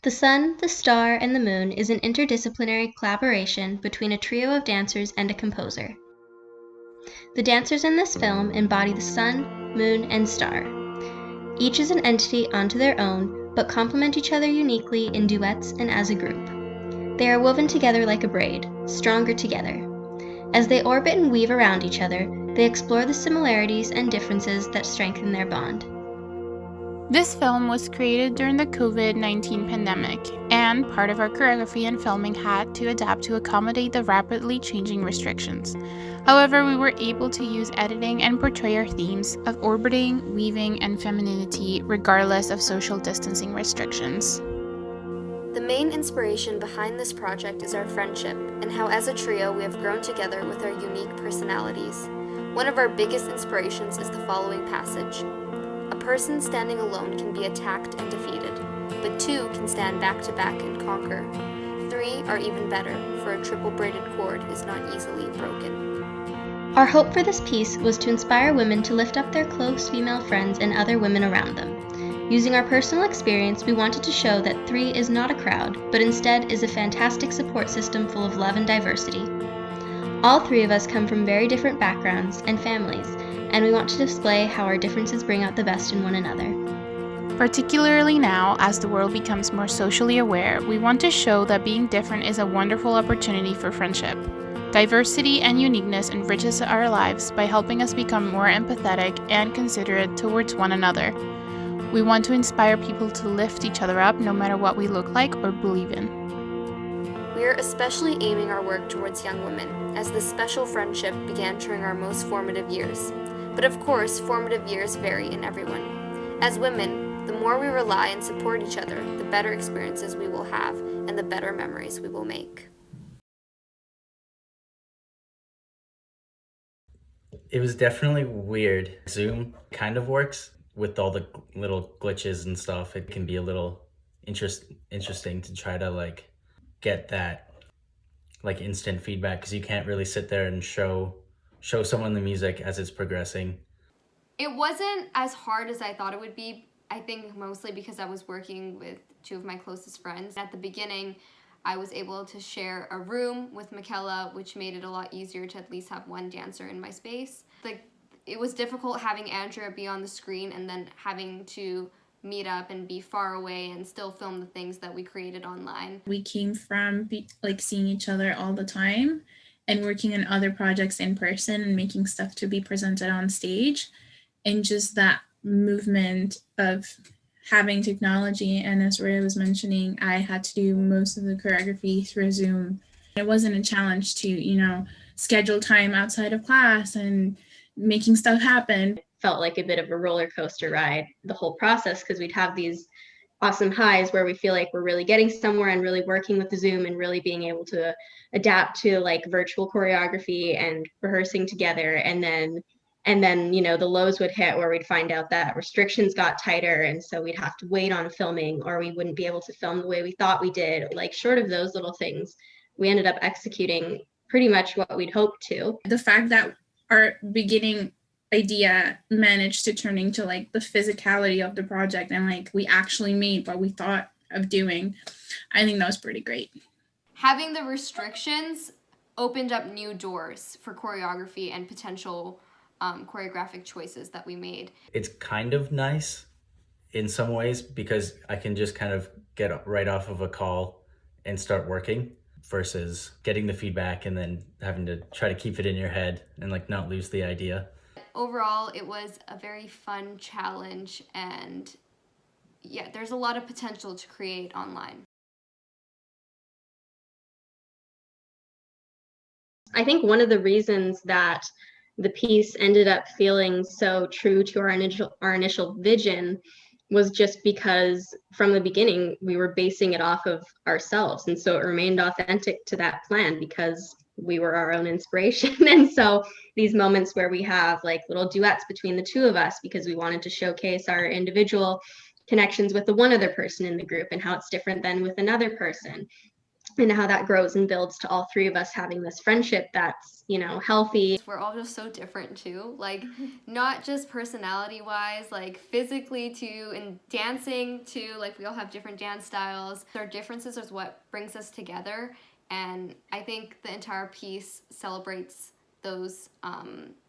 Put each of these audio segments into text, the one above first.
The Sun, the Star, and the Moon is an interdisciplinary collaboration between a trio of dancers and a composer. The dancers in this film embody the sun, moon, and star. Each is an entity onto their own, but complement each other uniquely in duets and as a group. They are woven together like a braid, stronger together. As they orbit and weave around each other, they explore the similarities and differences that strengthen their bond. This film was created during the COVID-19 pandemic, and part of our choreography and filming had to adapt to accommodate the rapidly changing restrictions. However, we were able to use editing and portray our themes of orbiting, weaving, and femininity regardless of social distancing restrictions. The main inspiration behind this project is our friendship and how as a trio we have grown together with our unique personalities. One of our biggest inspirations is the following passage. A person standing alone can be attacked and defeated, but two can stand back to back and conquer. Three are even better, for a triple braided cord is not easily broken. Our hope for this piece was to inspire women to lift up their close female friends and other women around them. Using our personal experience, we wanted to show that Three is not a crowd, but instead is a fantastic support system full of love and diversity. All three of us come from very different backgrounds and families, and we want to display how our differences bring out the best in one another. Particularly now, as the world becomes more socially aware, we want to show that being different is a wonderful opportunity for friendship. Diversity and uniqueness enriches our lives by helping us become more empathetic and considerate towards one another. We want to inspire people to lift each other up no matter what we look like or believe in. We are especially aiming our work towards young women, as this special friendship began during our most formative years. But of course, formative years vary in everyone. As women, the more we rely and support each other, the better experiences we will have and the better memories we will make. It was definitely weird. Zoom kind of works with all the little glitches and stuff. It can be a little interesting to try to get that instant feedback, because you can't really sit there and show someone the music as it's progressing. It wasn't as hard as I thought it would be. I think mostly because I was working with two of my closest friends. At the beginning, I was able to share a room with Mikela, which made it a lot easier to at least have one dancer in my space. It was difficult having Andrea be on the screen and then having to meet up and be far away and still film the things that we created online. We came from seeing each other all the time and working on other projects in person and making stuff to be presented on stage, and just that movement of having technology. And as Roya was mentioning, I had to do most of the choreography through Zoom. It wasn't a challenge to, schedule time outside of class and making stuff happen. It felt like a bit of a roller coaster ride, the whole process, because we'd have these awesome highs where we feel like we're really getting somewhere and really working with the Zoom and really being able to adapt to virtual choreography and rehearsing together. And then the lows would hit where we'd find out that restrictions got tighter, and so we'd have to wait on filming, or we wouldn't be able to film the way we thought we did. Short of those little things, we ended up executing pretty much what we'd hoped to. The fact that our beginning idea managed to turn into the physicality of the project, and we actually made what we thought of doing, I think that was pretty great. Having the restrictions opened up new doors for choreography and potential choreographic choices that we made. It's kind of nice in some ways, because I can just kind of get right off of a call and start working, versus getting the feedback and then having to try to keep it in your head and not lose the idea. Overall, it was a very fun challenge, and there's a lot of potential to create online. I think one of the reasons that the piece ended up feeling so true to our initial vision was just because from the beginning we were basing it off of ourselves, and so it remained authentic to that plan because we were our own inspiration. And so these moments where we have little duets between the two of us, because we wanted to showcase our individual connections with the one other person in the group and how it's different than with another person. and how that grows and builds to all three of us having this friendship that's, you know, healthy. We're all just so different too, like not just personality wise, like physically too, and dancing too, like we all have different dance styles. Our differences is what brings us together, and I think the entire piece celebrates those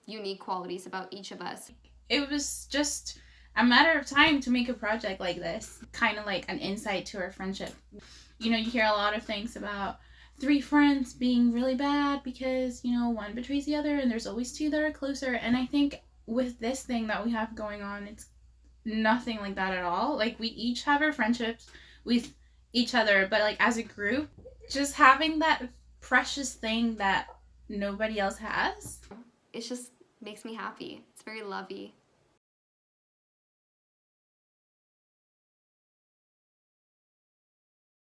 unique qualities about each of us. It was just a matter of time to make a project like this, kind of like an insight to our friendship. You know, you hear a lot of things about three friends being really bad because, you know, one betrays the other and there's always two that are closer. And I think with this thing that we have going on, it's nothing like that at all. Like, we each have our friendships with each other, but like as a group, just having that precious thing that nobody else has. It just makes me happy. It's very lovey.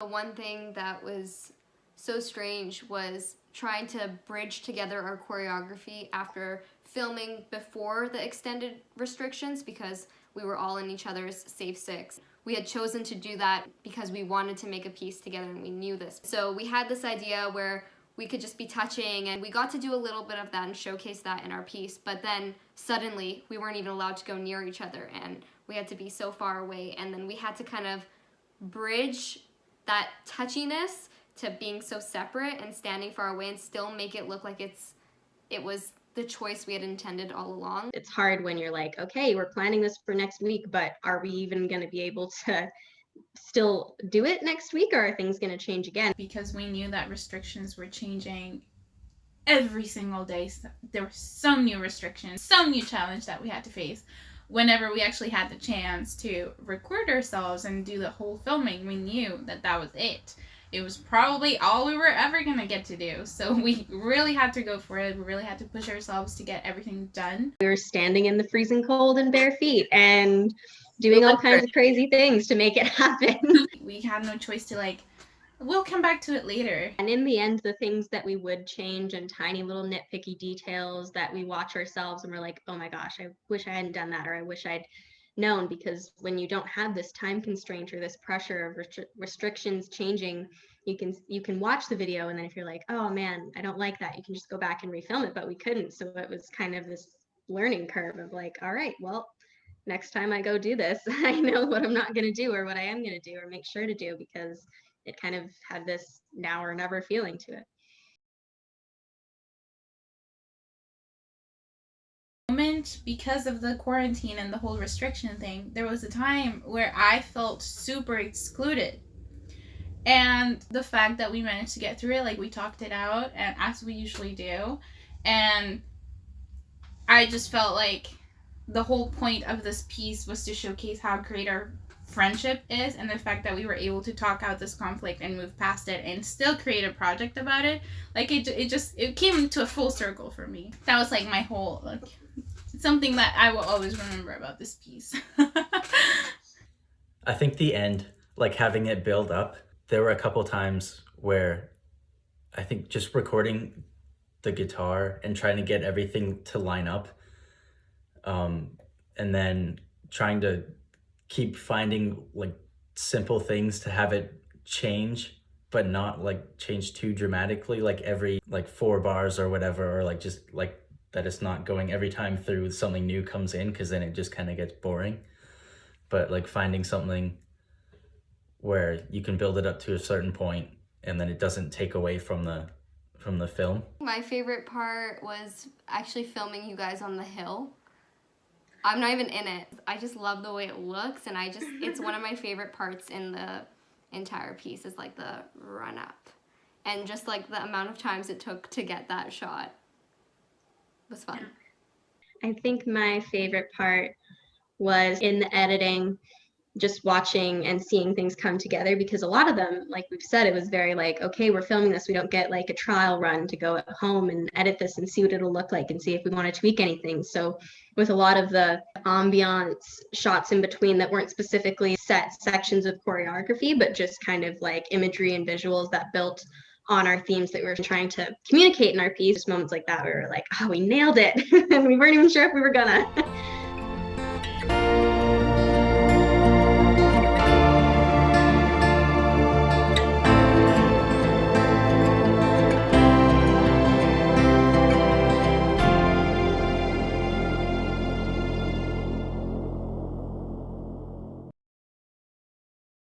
One thing that was so strange was trying to bridge together our choreography after filming before the extended restrictions, because we were all in each other's safe six. We had chosen to do that because we wanted to make a piece together and we knew this. So we had this idea where we could just be touching, and we got to do a little bit of that and showcase that in our piece, but then suddenly we weren't even allowed to go near each other and we had to be so far away, and then we had to kind of bridge that touchiness to being so separate and standing far away and still make it look like it was the choice we had intended all along. It's hard when you're like, okay, we're planning this for next week, but are we even going to be able to still do it next week, or are things going to change again? Because we knew that restrictions were changing every single day. There were some new restrictions, some new challenge that we had to face. Whenever we actually had the chance to record ourselves and do the whole filming, we knew that that was it. It was probably all we were ever going to get to do. So we really had to go for it. We really had to push ourselves to get everything done. We were standing in the freezing cold in bare feet and doing all kinds of crazy things to make it happen. We had no choice to, like, we'll come back to it later. And in the end, the things that we would change and tiny little nitpicky details that we watch ourselves and we're like, oh my gosh, I wish I hadn't done that, or I wish I'd known, because when you don't have this time constraint or this pressure of restrictions changing, you can watch the video, and then if you're like, oh man, I don't like that, you can just go back and refilm it, but we couldn't. So it was kind of this learning curve of like, all right, well, next time I go do this, I know what I'm not going to do or what I am going to do or make sure to do, because it kind of had this now or never feeling to it. Because of the quarantine and the whole restriction thing, there was a time where I felt super excluded. And the fact that we managed to get through it, like, we talked it out, and as we usually do, and I just felt like the whole point of this piece was to showcase how great our friendship is, and the fact that we were able to talk out this conflict and move past it and still create a project about it. Like, it came to a full circle for me. That was like my whole, like, something that I will always remember about this piece. I think the end, like having it build up, there were a couple times where I think just recording the guitar and trying to get everything to line up, and then trying to keep finding like simple things to have it change, but not like change too dramatically, like every like 4 bars or whatever, or like just like that it's not going every time through something new comes in, because then it just kind of gets boring. But like finding something where you can build it up to a certain point and then it doesn't take away from the film. My favorite part was actually filming you guys on the hill. I'm not even in it. I just love the way it looks, and it's one of my favorite parts in the entire piece, is like the run up. And just like the amount of times it took to get that shot was fun. I think my favorite part was in the editing, just watching and seeing things come together, because a lot of them, like we've said, it was very like, okay, we're filming this, we don't get like a trial run to go at home and edit this and see what it'll look like and see if we want to tweak anything. So with a lot of the ambiance shots in between that weren't specifically set sections of choreography, but just kind of like imagery and visuals that built on our themes that we were trying to communicate in our piece, moments like that, we were like, oh, we nailed it. And we weren't even sure if we were gonna.